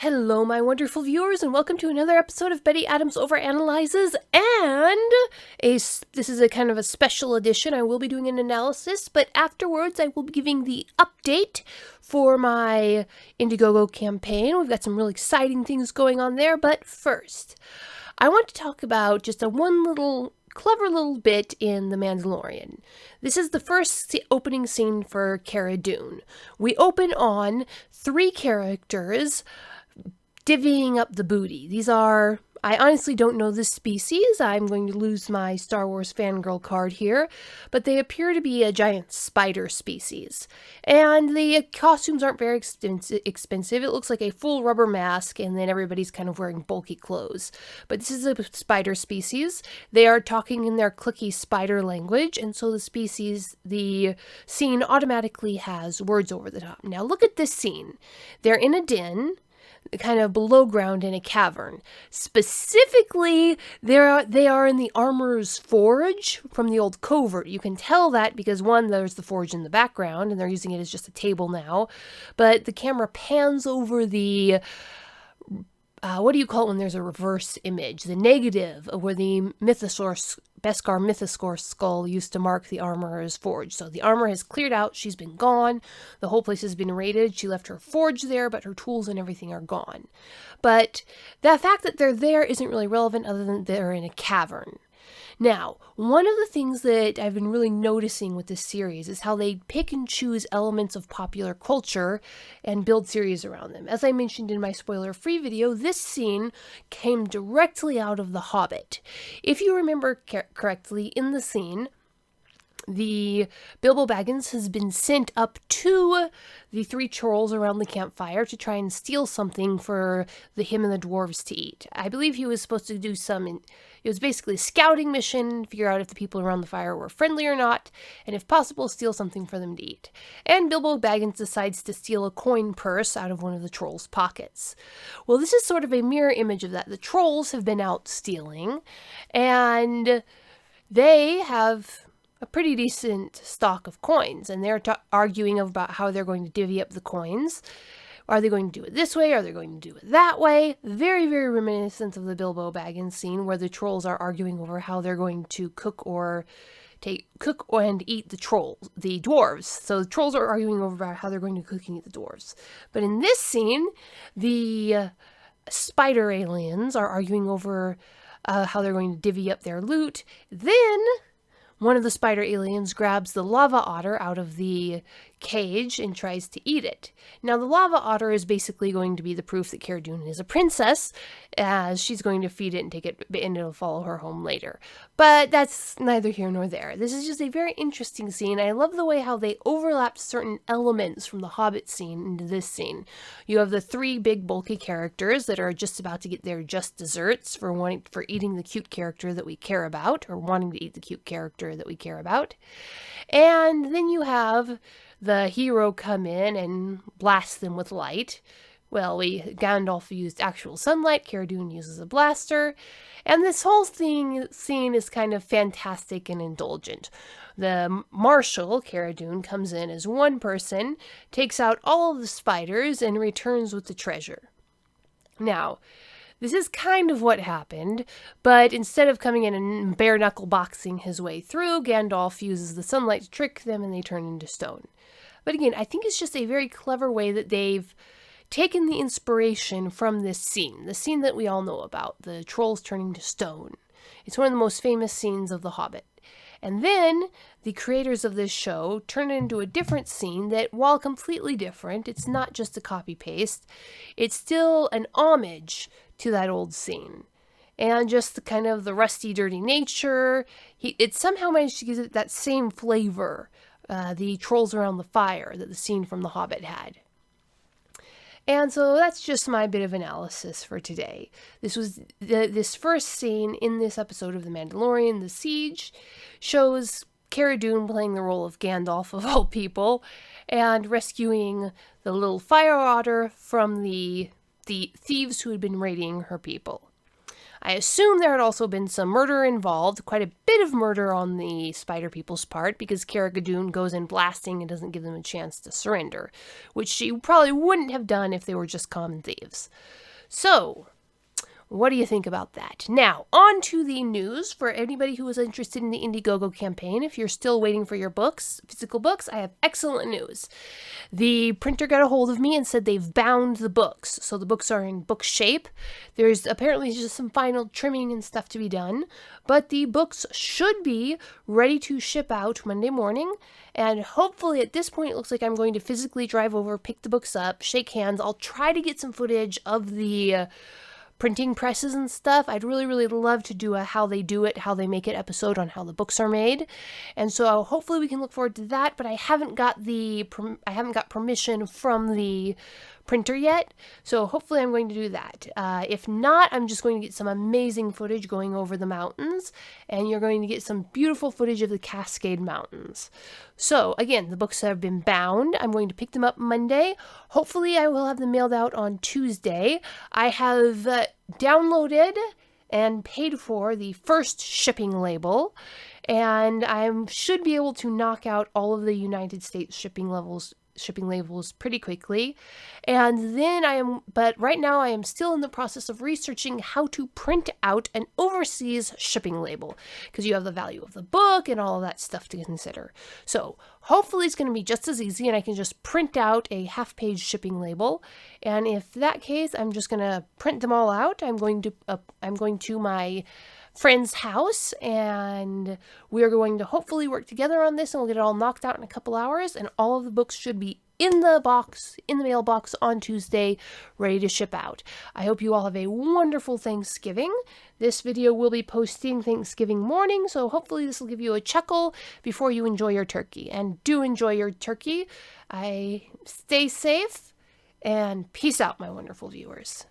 Hello, my wonderful viewers, and welcome to another episode of Betty Adams Overanalyzes, and this is a kind of a special edition. I will be doing an analysis, but afterwards I will be giving the update for my Indiegogo campaign. We've got some really exciting things going on there, but first, I want to talk about just clever little bit in The Mandalorian. This is the first opening scene for Cara Dune. We open on 3 characters divvying up the booty. I honestly don't know this species. I'm going to lose my Star Wars fangirl card here, but they appear to be a giant spider species. And the costumes aren't very expensive. It looks like a full rubber mask, and then everybody's kind of wearing bulky clothes. But this is a spider species. They are talking in their clicky spider language, and so the scene automatically has words over the top. Now look at this scene. They're in a den, kind of below ground in a cavern. Specifically, they are in the armorer's forge from the old covert. You can tell that because, one, there's the forge in the background, and they're using it as just a table now. But the camera pans over the what do you call it when there's a reverse image? The negative, where the Beskar mythosaur skull used to mark the armorer's forge. So the armor has cleared out. She's been gone. The whole place has been raided. She left her forge there, but her tools and everything are gone. But the fact that they're there isn't really relevant other than they're in a cavern. Now, one of the things that I've been really noticing with this series is how they pick and choose elements of popular culture and build series around them. As I mentioned in my spoiler-free video, this scene came directly out of The Hobbit. If you remember correctly, in the scene, the Bilbo Baggins has been sent up to the 3 trolls around the campfire to try and steal something for him and the dwarves to eat. I believe he was supposed to do it was basically a scouting mission, figure out if the people around the fire were friendly or not, and if possible, steal something for them to eat. And Bilbo Baggins decides to steal a coin purse out of one of the trolls' pockets. Well, this is sort of a mirror image of that. The trolls have been out stealing, and they have a pretty decent stock of coins, and they're arguing about how they're going to divvy up the coins. Are they going to do it this way? Are they going to do it that way? Very, very reminiscent of the Bilbo Baggins scene where the trolls are arguing over how they're going to cook and eat the dwarves. So the trolls are arguing over how they're going to cook and eat the dwarves. But in this scene, the spider aliens are arguing over how they're going to divvy up their loot. Then one of the spider aliens grabs the lava otter out of the cage and tries to eat it. Now, the lava otter is basically going to be the proof that Cara Dune is a princess, as she's going to feed it and take it, and it'll follow her home later. But that's neither here nor there. This is just a very interesting scene. I love the way how they overlap certain elements from the Hobbit scene into this scene. You have the 3 big bulky characters that are just about to get their just desserts for eating the cute character that we care about, or wanting to eat the cute character that we care about. And then you have the hero come in and blast them with light. Well, Gandalf used actual sunlight, Cara Dune uses a blaster, and this whole scene is kind of fantastic and indulgent. The marshal, Cara Dune, comes in as one person, takes out all of the spiders, and returns with the treasure. Now, this is kind of what happened, but instead of coming in and bare-knuckle boxing his way through, Gandalf uses the sunlight to trick them and they turn into stone. But again, I think it's just a very clever way that they've taken the inspiration from this scene, the scene that we all know about, the trolls turning to stone. It's one of the most famous scenes of The Hobbit. And then the creators of this show turn it into a different scene that, while completely different, it's not just a copy-paste, it's still an homage to that old scene. And just the kind of the rusty, dirty nature, it somehow managed to give it that same flavor, the trolls around the fire that the scene from The Hobbit had. And so that's just my bit of analysis for today. This was this first scene in this episode of The Mandalorian, The Siege, shows Cara Dune playing the role of Gandalf of all people, and rescuing the little fire otter from the thieves who had been raiding her people. I assume there had also been some murder involved, quite a bit of murder on the spider people's part, because Cara Gadun goes in blasting and doesn't give them a chance to surrender, which she probably wouldn't have done if they were just common thieves. So, what do you think about that? Now, on to the news. For anybody who is interested in the Indiegogo campaign, if you're still waiting for your books, physical books, I have excellent news. The printer got a hold of me and said they've bound the books. So the books are in book shape. There's apparently just some final trimming and stuff to be done. But the books should be ready to ship out Monday morning. And hopefully at this point, it looks like I'm going to physically drive over, pick the books up, shake hands. I'll try to get some footage of the printing presses and stuff. I'd really, really love to do a how they do it, how they make it episode on how the books are made. And so hopefully we can look forward to that, but I haven't got permission from the printer yet. So hopefully I'm going to do that. If not, I'm just going to get some amazing footage going over the mountains, and you're going to get some beautiful footage of the Cascade Mountains. So again, the books have been bound. I'm going to pick them up Monday. Hopefully I will have them mailed out on Tuesday. I have downloaded and paid for the first shipping label, and I should be able to knock out all of the United States shipping labels pretty quickly. And then but right now I am still in the process of researching how to print out an overseas shipping label, because you have the value of the book and all of that stuff to consider. So hopefully it's going to be just as easy, and I can just print out a half-page shipping label. And if that case, I'm just going to print them all out. I'm going to my friend's house, and we're going to hopefully work together on this, and we'll get it all knocked out in a couple hours, and all of the books should be in the mailbox on Tuesday, ready to ship out. I hope you all have a wonderful Thanksgiving. This video will be posting Thanksgiving morning, so hopefully this will give you a chuckle before you enjoy your turkey. And do enjoy your turkey. Stay safe, and peace out, my wonderful viewers.